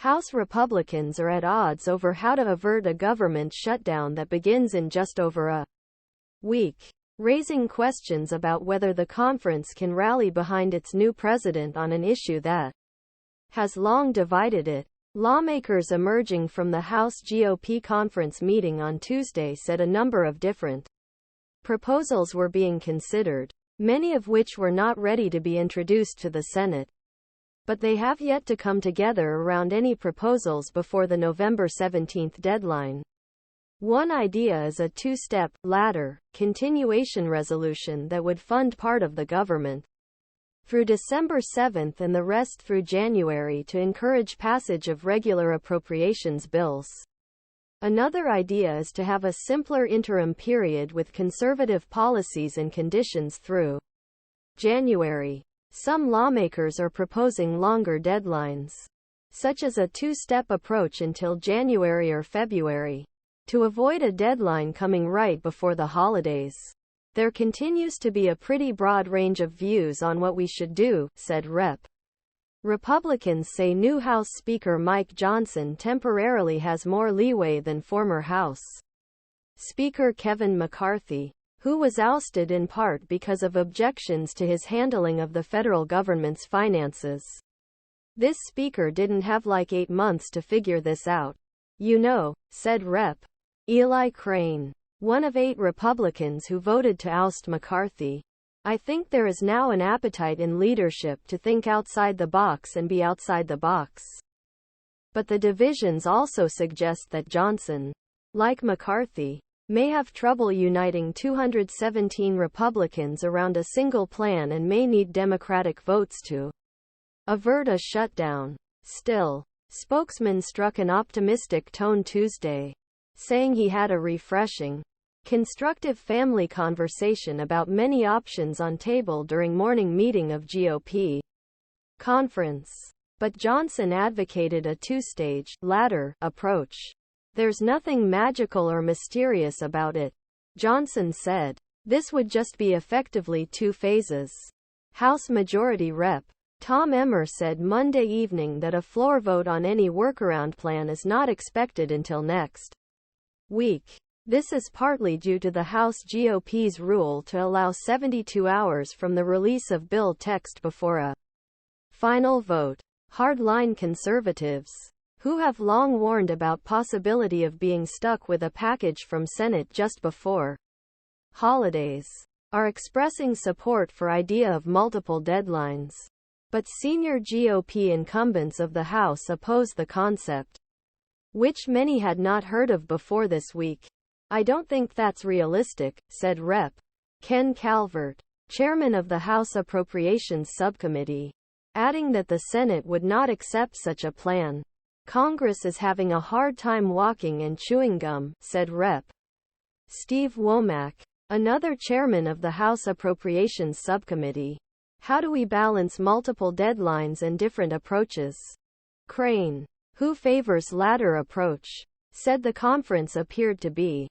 House Republicans are at odds over how to avert a government shutdown that begins in just over a week, raising questions about whether the conference can rally behind its new president on an issue that has long divided it. Lawmakers emerging from the House GOP conference meeting on Tuesday said a number of different proposals were being considered, many of which were not ready to be introduced to the Senate. But they have yet to come together around any proposals before the November 17 deadline. One idea is a two-step, ladder, continuation resolution that would fund part of the government through December 7 and the rest through January to encourage passage of regular appropriations bills. Another idea is to have a simpler interim period with conservative policies and conditions through January. Some lawmakers are proposing longer deadlines, such as a two-step approach until January or February, to avoid a deadline coming right before the holidays. There continues to be a pretty broad range of views on what we should do, said Rep. Republicans say new House Speaker Mike Johnson temporarily has more leeway than former House Speaker Kevin McCarthy, who was ousted in part because of objections to his handling of the federal government's finances. This speaker didn't have like 8 months to figure this out. You know, said Rep. Eli Crane, one of 8 Republicans who voted to oust McCarthy. I think there is now an appetite in leadership to think outside the box and be outside the box. But the divisions also suggest that Johnson, like McCarthy, may have trouble uniting 217 Republicans around a single plan and may need Democratic votes to avert a shutdown. Still, spokesman struck an optimistic tone Tuesday, saying he had a refreshing, constructive family conversation about many options on table during morning meeting of GOP conference. But Johnson advocated a two-stage, ladder, approach. There's nothing magical or mysterious about it, Johnson said. This would just be effectively 2 phases. House Majority Rep. Tom Emmer said Monday evening that a floor vote on any workaround plan is not expected until next week. This is partly due to the House GOP's rule to allow 72 hours from the release of bill text before a final vote. Hardline conservatives, who have long warned about possibility of being stuck with a package from Senate just before holidays, are expressing support for idea of multiple deadlines. But senior GOP incumbents of the House oppose the concept, which many had not heard of before this week. I don't think that's realistic, said Rep. Ken Calvert, chairman of the House Appropriations subcommittee, adding that the Senate would not accept such a plan. Congress is having a hard time walking and chewing gum, said Rep. Steve Womack, another chairman of the House Appropriations subcommittee. How do we balance multiple deadlines and different approaches? Crane, who favors ladder approach, said the conference appeared to be